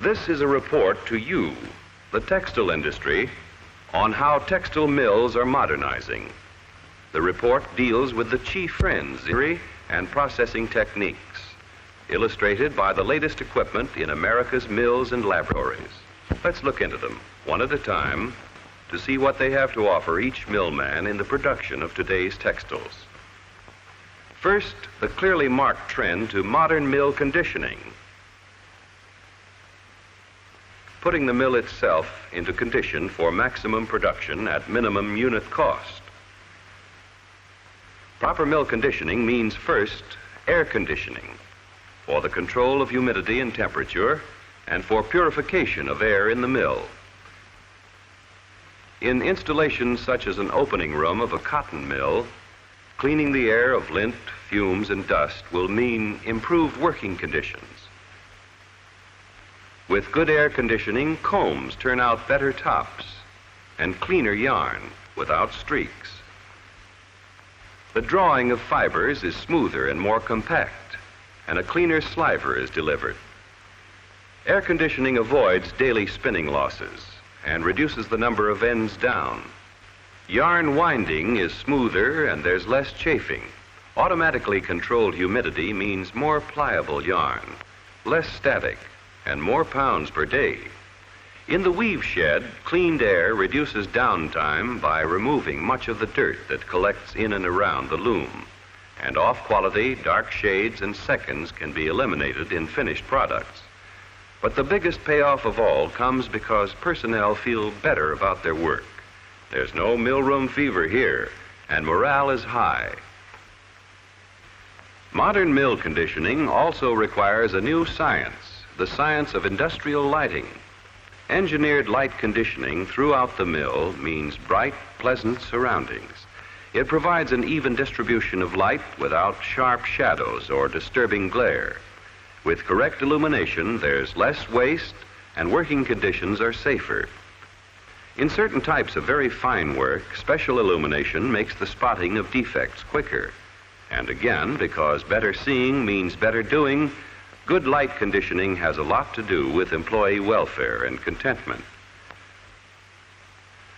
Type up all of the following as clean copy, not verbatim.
This is a report to you, the textile industry, on how textile mills are modernizing. The report deals with the chief trends and processing techniques, illustrated by the latest equipment in America's mills and laboratories. Let's look into them, one at a time, to see what they have to offer each millman in the production of today's textiles. First, the clearly marked trend to modern mill conditioning, putting the mill itself into condition for maximum production at minimum unit cost. Proper mill conditioning means first air conditioning for the control of humidity and temperature and for purification of air in the mill. In installations such as an opening room of a cotton mill, cleaning the air of lint, fumes, and dust will mean improved working conditions. With good air conditioning, combs turn out better tops and cleaner yarn without streaks. The drawing of fibers is smoother and more compact, and a cleaner sliver is delivered. Air conditioning avoids daily spinning losses and reduces the number of ends down. Yarn winding is smoother and there's less chafing. Automatically controlled humidity means more pliable yarn, less static, and more pounds per day. In the weave shed, cleaned air reduces downtime by removing much of the dirt that collects in and around the loom, and off-quality, dark shades and seconds can be eliminated in finished products. But the biggest payoff of all comes because personnel feel better about their work. There's no millroom fever here, and morale is high. Modern mill conditioning also requires a new science, the science of industrial lighting. Engineered light conditioning throughout the mill means bright, pleasant surroundings. It provides an even distribution of light without sharp shadows or disturbing glare. With correct illumination, there's less waste and working conditions are safer. In certain types of very fine work, special illumination makes the spotting of defects quicker. And again, because better seeing means better doing, good light conditioning has a lot to do with employee welfare and contentment.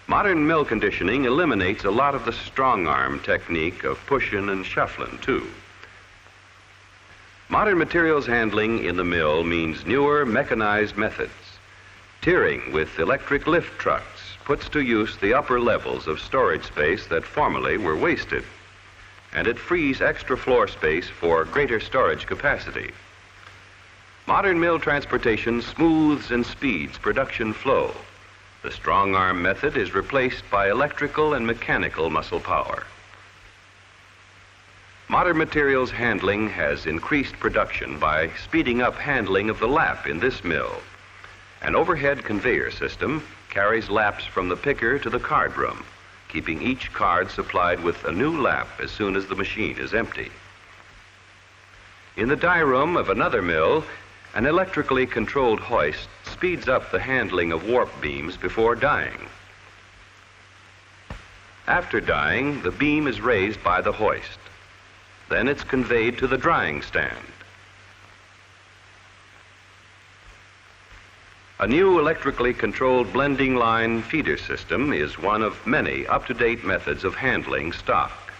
Modern mill conditioning eliminates a lot of the strong arm technique of pushing and shuffling too. Modern materials handling in the mill means newer mechanized methods. Tiering with electric lift trucks puts to use the upper levels of storage space that formerly were wasted, and it frees extra floor space for greater storage capacity. Modern mill transportation smooths and speeds production flow. The strong arm method is replaced by electrical and mechanical muscle power. Modern materials handling has increased production by speeding up handling of the lap in this mill. An overhead conveyor system carries laps from the picker to the card room, keeping each card supplied with a new lap as soon as the machine is empty. In the die room of another mill, an electrically controlled hoist speeds up the handling of warp beams before dyeing. After dyeing, the beam is raised by the hoist. Then it's conveyed to the drying stand. A new electrically controlled blending line feeder system is one of many up-to-date methods of handling stock.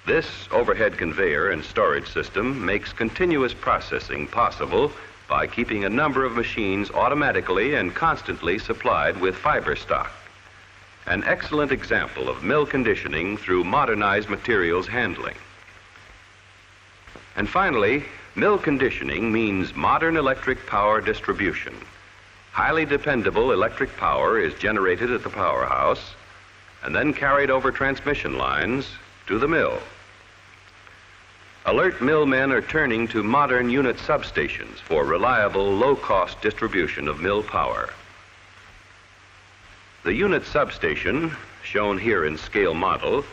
This overhead conveyor and storage system makes continuous processing possible by keeping a number of machines automatically and constantly supplied with fiber stock. An excellent example of mill conditioning through modernized materials handling. And finally, mill conditioning means modern electric power distribution. Highly dependable electric power is generated at the powerhouse and then carried over transmission lines to the mill. Alert millmen are turning to modern unit substations for reliable, low-cost distribution of mill power. The unit substation, shown here in scale model,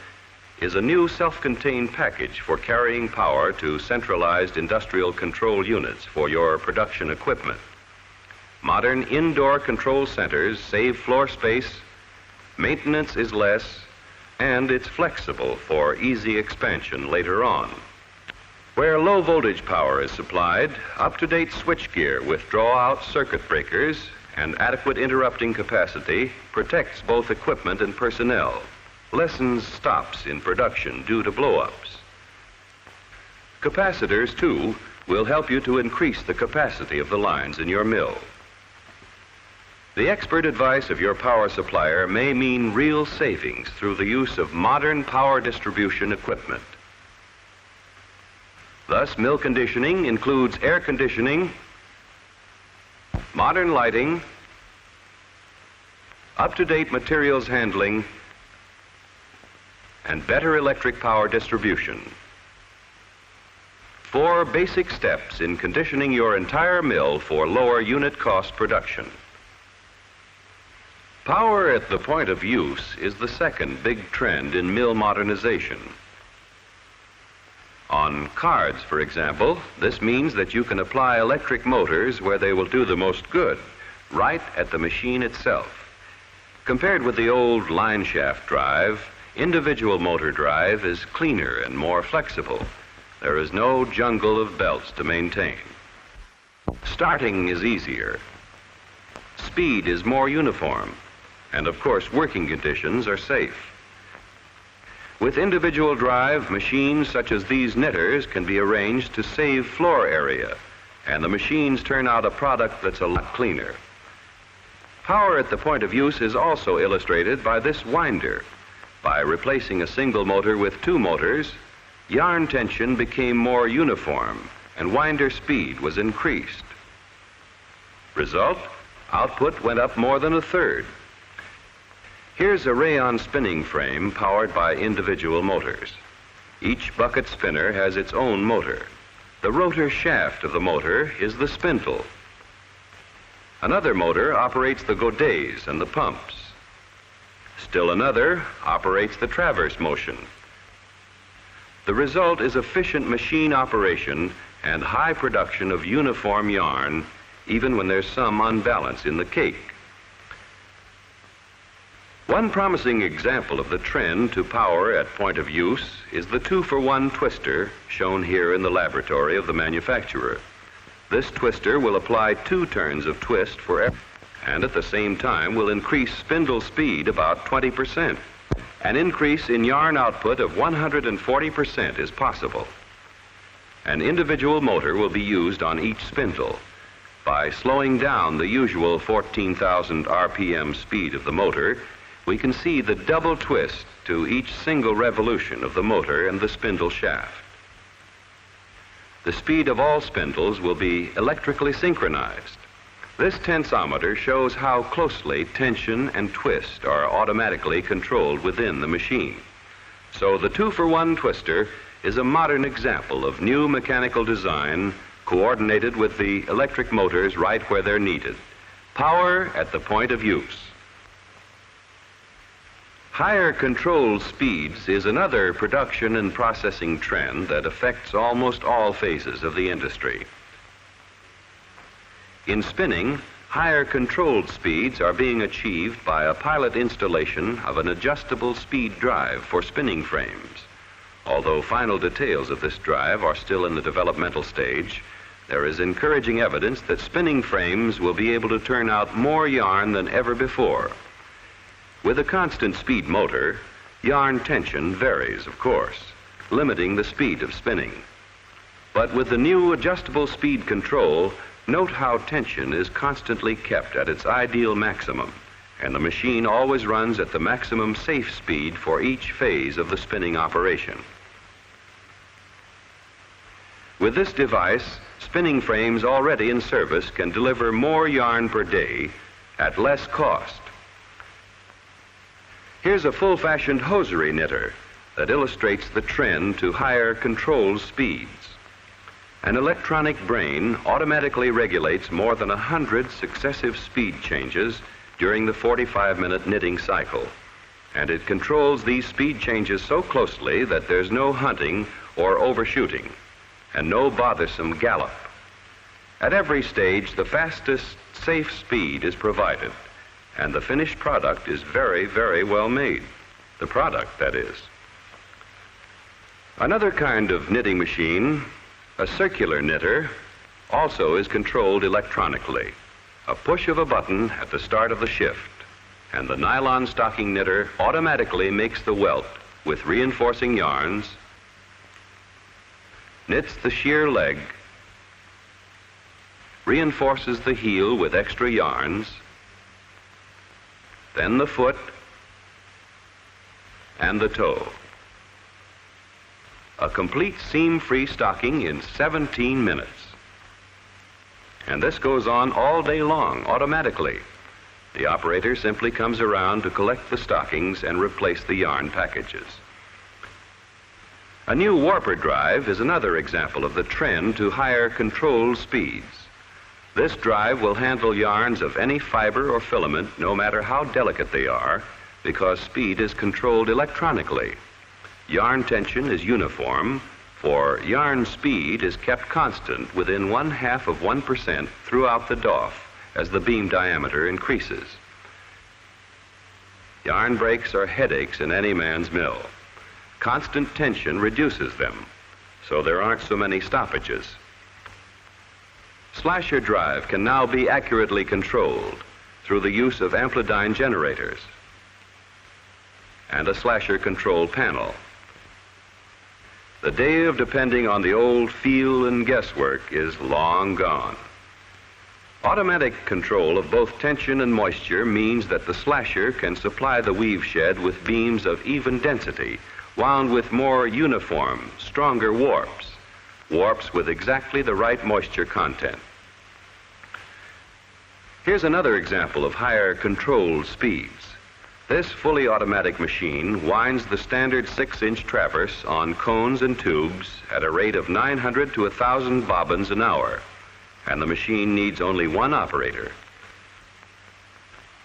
is a new self-contained package for carrying power to centralized industrial control units for your production equipment. Modern indoor control centers save floor space, maintenance is less, and it's flexible for easy expansion later on. Where low voltage power is supplied, up-to-date switchgear with draw-out circuit breakers and adequate interrupting capacity protects both equipment and personnel, lessens stops in production due to blow-ups. Capacitors, too, will help you to increase the capacity of the lines in your mill. The expert advice of your power supplier may mean real savings through the use of modern power distribution equipment. Thus, mill conditioning includes air conditioning, modern lighting, up-to-date materials handling, and better electric power distribution. 4 basic steps in conditioning your entire mill for lower unit cost production. Power at the point of use is the second big trend in mill modernization. On cards, for example, this means that you can apply electric motors where they will do the most good, right at the machine itself. Compared with the old line shaft drive, individual motor drive is cleaner and more flexible. There is no jungle of belts to maintain. Starting is easier. Speed is more uniform. And of course, working conditions are safe. With individual drive, machines such as these knitters can be arranged to save floor area, and the machines turn out a product that's a lot cleaner. Power at the point of use is also illustrated by this winder. By replacing a single motor with 2 motors, yarn tension became more uniform and winder speed was increased. Result, output went up more than 1/3. Here's a rayon spinning frame powered by individual motors. Each bucket spinner has its own motor. The rotor shaft of the motor is the spindle. Another motor operates the godets and the pumps. Still another operates the traverse motion. The result is efficient machine operation and high production of uniform yarn, even when there's some unbalance in the cake. One promising example of the trend to power at point of use is the 2-for-1 twister shown here in the laboratory of the manufacturer. This twister will apply 2 turns of twist for every, and at the same time will increase spindle speed about 20%. An increase in yarn output of 140% is possible. An individual motor will be used on each spindle. By slowing down the usual 14,000 RPM speed of the motor, we can see the double twist to each single revolution of the motor and the spindle shaft. The speed of all spindles will be electrically synchronized. This tensometer shows how closely tension and twist are automatically controlled within the machine. So the 2-for-1 twister is a modern example of new mechanical design coordinated with the electric motors right where they're needed. Power at the point of use. Higher controlled speeds is another production and processing trend that affects almost all phases of the industry. In spinning, higher controlled speeds are being achieved by a pilot installation of an adjustable speed drive for spinning frames. Although final details of this drive are still in the developmental stage, there is encouraging evidence that spinning frames will be able to turn out more yarn than ever before. With a constant speed motor, yarn tension varies, of course, limiting the speed of spinning. But with the new adjustable speed control, note how tension is constantly kept at its ideal maximum, and the machine always runs at the maximum safe speed for each phase of the spinning operation. With this device, spinning frames already in service can deliver more yarn per day at less cost. Here's a full-fashioned hosiery knitter that illustrates the trend to higher controlled speeds. An electronic brain automatically regulates more than 100 successive speed changes during the 45-minute knitting cycle, and it controls these speed changes so closely that there's no hunting or overshooting, and no bothersome gallop. At every stage, the fastest safe speed is provided, and the finished product is very, very well made. The product, that is. Another kind of knitting machine A circular knitter also is controlled electronically. A push of a button at the start of the shift, and the nylon stocking knitter automatically makes the welt with reinforcing yarns, knits the sheer leg, reinforces the heel with extra yarns, then the foot and the toe. A complete seam-free stocking in 17 minutes. And this goes on all day long, automatically. The operator simply comes around to collect the stockings and replace the yarn packages. A new warper drive is another example of the trend to higher control speeds. This drive will handle yarns of any fiber or filament, no matter how delicate they are, because speed is controlled electronically. Yarn tension is uniform, for yarn speed is kept constant within 0.5% throughout the doff as the beam diameter increases. Yarn breaks are headaches in any man's mill. Constant tension reduces them, so there aren't so many stoppages. Slasher drive can now be accurately controlled through the use of amplidyne generators and a slasher control panel. The day of depending on the old feel and guesswork is long gone. Automatic control of both tension and moisture means that the slasher can supply the weave shed with beams of even density, wound with more uniform, stronger warps with exactly the right moisture content. Here's another example of higher controlled speeds. This fully automatic machine winds the standard 6-inch traverse on cones and tubes at a rate of 900 to 1,000 bobbins an hour, and the machine needs only one operator.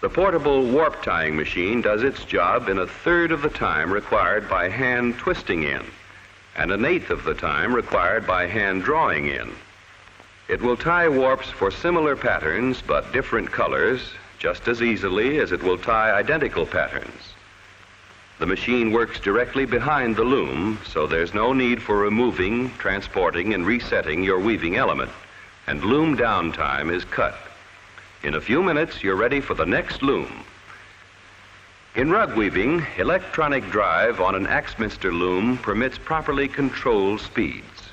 The portable warp tying machine does its job in 1/3 of the time required by hand twisting in, and 1/8 of the time required by hand drawing in. It will tie warps for similar patterns but different colors just as easily as it will tie identical patterns. The machine works directly behind the loom, so there's no need for removing, transporting, and resetting your weaving element, and loom downtime is cut. In a few minutes, you're ready for the next loom. In rug weaving, electronic drive on an Axminster loom permits properly controlled speeds.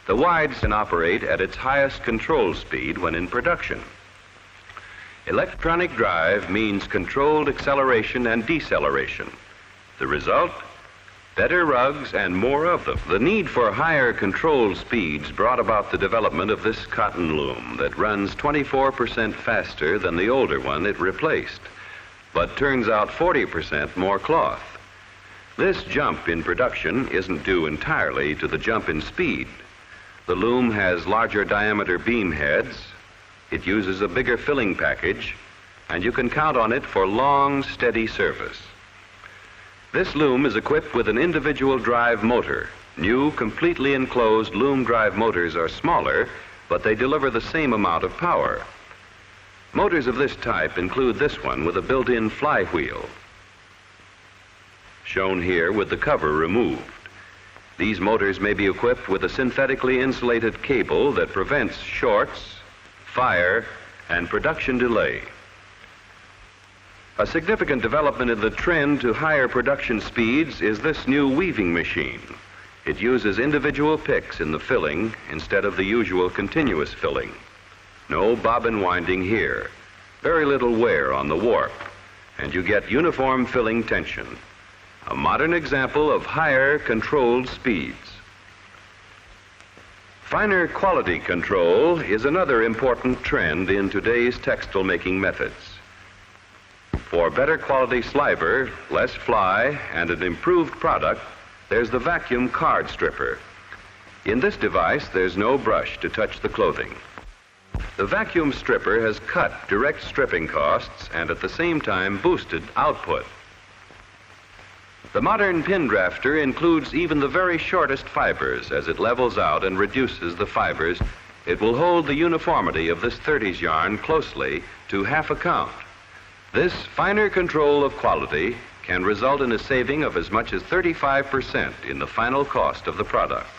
The wides can operate at its highest control speed when in production. Electronic drive means controlled acceleration and deceleration. The result? Better rugs and more of them. The need for higher control speeds brought about the development of this cotton loom that runs 24% faster than the older one it replaced, but turns out 40% more cloth. This jump in production isn't due entirely to the jump in speed. The loom has larger diameter beam heads, it uses a bigger filling package, and you can count on it for long, steady service. This loom is equipped with an individual drive motor. New, completely enclosed loom drive motors are smaller, but they deliver the same amount of power. Motors of this type include this one with a built-in flywheel, shown here with the cover removed. These motors may be equipped with a synthetically insulated cable that prevents shorts, fire, and production delay. A significant development in the trend to higher production speeds is this new weaving machine. It uses individual picks in the filling instead of the usual continuous filling. No bobbin winding here, very little wear on the warp, and you get uniform filling tension. A modern example of higher controlled speeds. Finer quality control is another important trend in today's textile making methods. For better quality sliver, less fly, and an improved product, there's the vacuum card stripper. In this device, there's no brush to touch the clothing. The vacuum stripper has cut direct stripping costs and at the same time boosted output. The modern pin drafter includes even the very shortest fibers as it levels out and reduces the fibers. It will hold the uniformity of this 30s yarn closely to half a count. This finer control of quality can result in a saving of as much as 35% in the final cost of the product.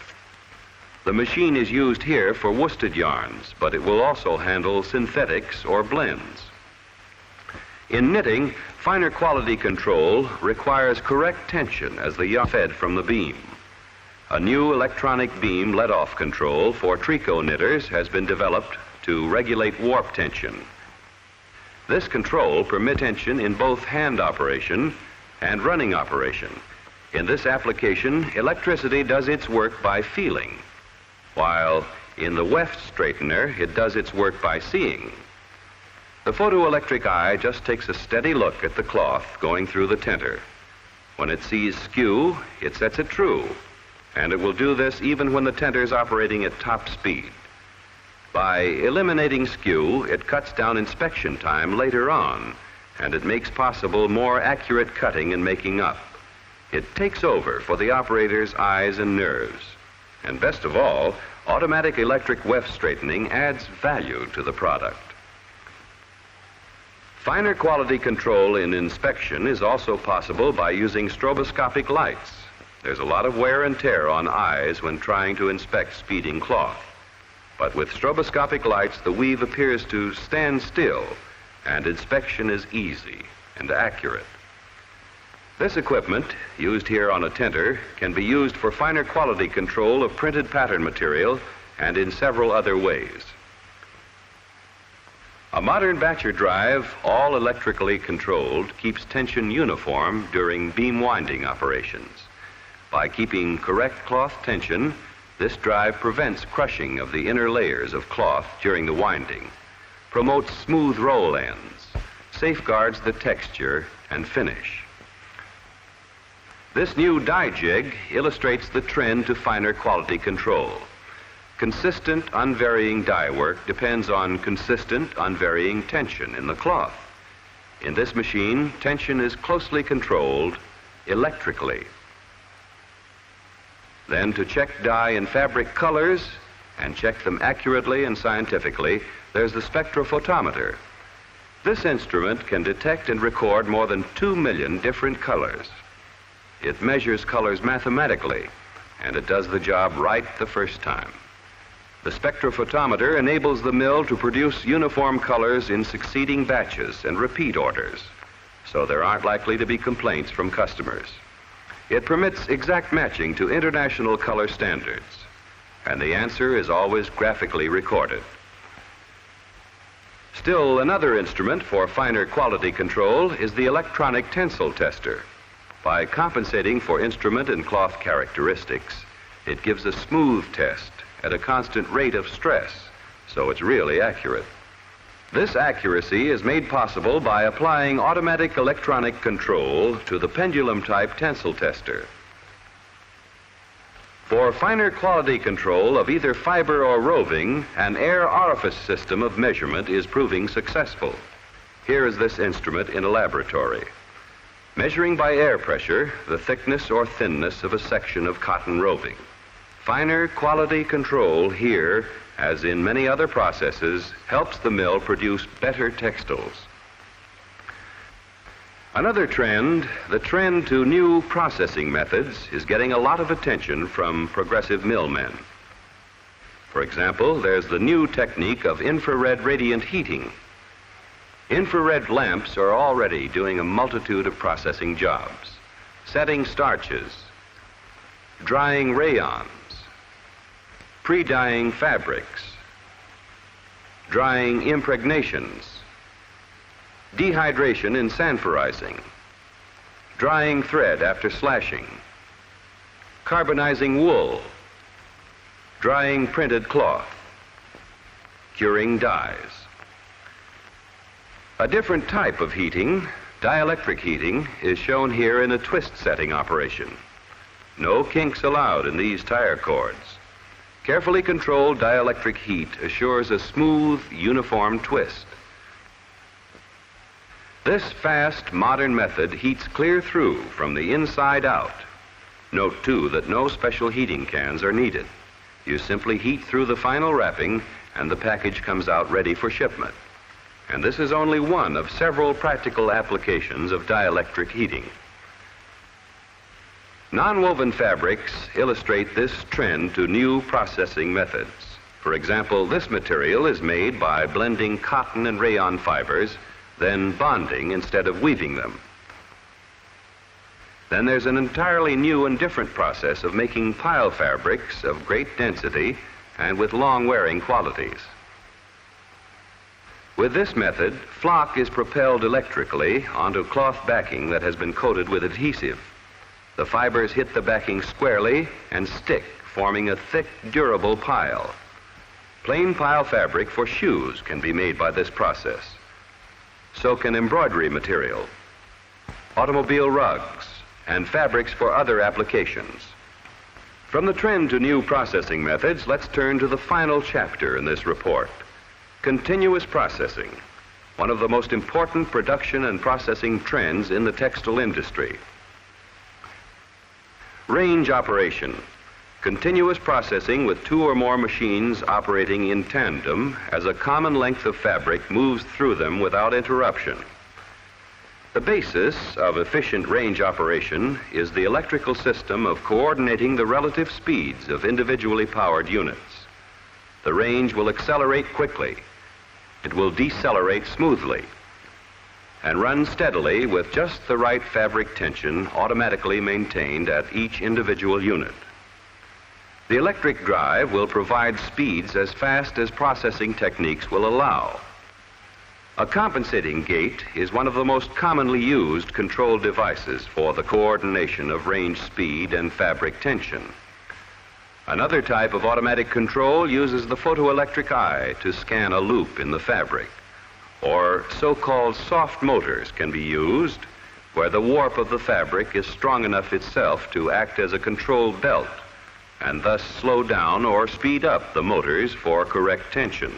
The machine is used here for worsted yarns, but it will also handle synthetics or blends. In knitting, finer quality control requires correct tension as the yarn is fed from the beam. A new electronic beam let-off control for tricot knitters has been developed to regulate warp tension. This control permits tension in both hand operation and running operation. In this application, electricity does its work by feeling, while in the weft straightener, it does its work by seeing. The photoelectric eye just takes a steady look at the cloth going through the tenter. When it sees skew, it sets it true, and it will do this even when the tenter is operating at top speed. By eliminating skew, it cuts down inspection time later on, and it makes possible more accurate cutting and making up. It takes over for the operator's eyes and nerves. And best of all, automatic electric weft straightening adds value to the product. Finer quality control in inspection is also possible by using stroboscopic lights. There's a lot of wear and tear on eyes when trying to inspect speeding cloth. But with stroboscopic lights, the weave appears to stand still, and inspection is easy and accurate. This equipment, used here on a tenter, can be used for finer quality control of printed pattern material and in several other ways. A modern batcher drive, all electrically controlled, keeps tension uniform during beam winding operations. By keeping correct cloth tension, this drive prevents crushing of the inner layers of cloth during the winding, promotes smooth roll ends, safeguards the texture and finish. This new die jig illustrates the trend to finer quality control. Consistent, unvarying die work depends on consistent, unvarying tension in the cloth. In this machine, tension is closely controlled electrically. Then to check dye and fabric colors and check them accurately and scientifically, there's the spectrophotometer. This instrument can detect and record more than 2 million different colors. It measures colors mathematically, and it does the job right the first time. The spectrophotometer enables the mill to produce uniform colors in succeeding batches and repeat orders, so there aren't likely to be complaints from customers. It permits exact matching to international color standards, and the answer is always graphically recorded. Still, another instrument for finer quality control is the electronic tensile tester. By compensating for instrument and cloth characteristics, it gives a smooth test at a constant rate of stress, so it's really accurate. This accuracy is made possible by applying automatic electronic control to the pendulum-type tensile tester. For finer quality control of either fiber or roving, an air orifice system of measurement is proving successful. Here is this instrument in a laboratory. Measuring by air pressure the thickness or thinness of a section of cotton roving. Finer quality control here, as in many other processes, helps the mill produce better textiles. Another trend, the trend to new processing methods, is getting a lot of attention from progressive millmen. For example, there's the new technique of infrared radiant heating. Infrared lamps are already doing a multitude of processing jobs. Setting starches, drying rayons, pre-dyeing fabrics, drying impregnations, dehydration and sanforizing, drying thread after slashing, carbonizing wool, drying printed cloth, curing dyes. A different type of heating, dielectric heating, is shown here in a twist setting operation. No kinks allowed in these tire cords. Carefully controlled dielectric heat assures a smooth, uniform twist. This fast, modern method heats clear through from the inside out. Note, too, that no special heating cans are needed. You simply heat through the final wrapping, and the package comes out ready for shipment. And this is only one of several practical applications of dielectric heating. Non-woven fabrics illustrate this trend to new processing methods. For example, this material is made by blending cotton and rayon fibers, then bonding instead of weaving them. Then there's an entirely new and different process of making pile fabrics of great density and with long-wearing qualities. With this method, flock is propelled electrically onto cloth backing that has been coated with adhesive. The fibers hit the backing squarely and stick, forming a thick, durable pile. Plain pile fabric for shoes can be made by this process. So can embroidery material, automobile rugs, and fabrics for other applications. From the trend to new processing methods, let's turn to the final chapter in this report. Continuous processing, one of the most important production and processing trends in the textile industry. Range operation, continuous processing with two or more machines operating in tandem as a common length of fabric moves through them without interruption. The basis of efficient range operation is the electrical system of coordinating the relative speeds of individually powered units. The range will accelerate quickly. It will decelerate smoothly and run steadily with just the right fabric tension automatically maintained at each individual unit. The electric drive will provide speeds as fast as processing techniques will allow. A compensating gate is one of the most commonly used control devices for the coordination of range speed and fabric tension. Another type of automatic control uses the photoelectric eye to scan a loop in the fabric, or so-called soft motors can be used where the warp of the fabric is strong enough itself to act as a control belt and thus slow down or speed up the motors for correct tension.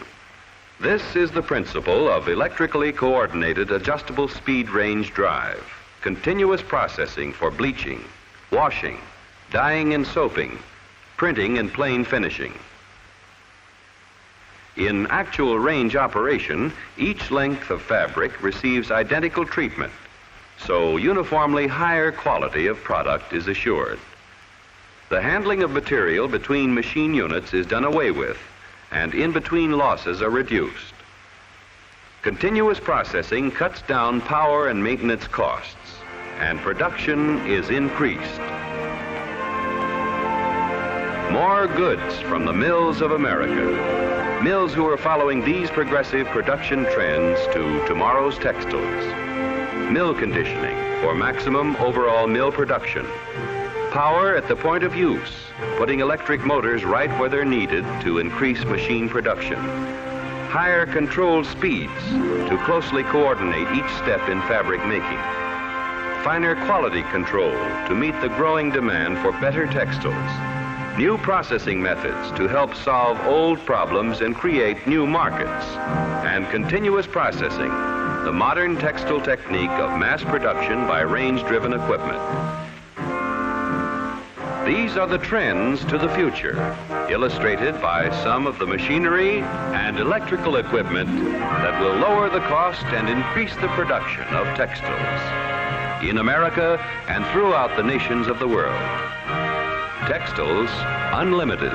This is the principle of electrically coordinated adjustable speed range drive, continuous processing for bleaching, washing, dyeing and soaping, printing and plain finishing. In actual range operation, each length of fabric receives identical treatment, so uniformly higher quality of product is assured. The handling of material between machine units is done away with, and in-between losses are reduced. Continuous processing cuts down power and maintenance costs, and production is increased. More goods from the mills of America. Mills who are following these progressive production trends to tomorrow's textiles. Mill conditioning for maximum overall mill production. Power at the point of use, putting electric motors right where they're needed to increase machine production. Higher controlled speeds to closely coordinate each step in fabric making. Finer quality control to meet the growing demand for better textiles. New processing methods to help solve old problems and create new markets. And continuous processing, the modern textile technique of mass production by range-driven equipment. These are the trends to the future, illustrated by some of the machinery and electrical equipment that will lower the cost and increase the production of textiles in America and throughout the nations of the world. Textiles Unlimited.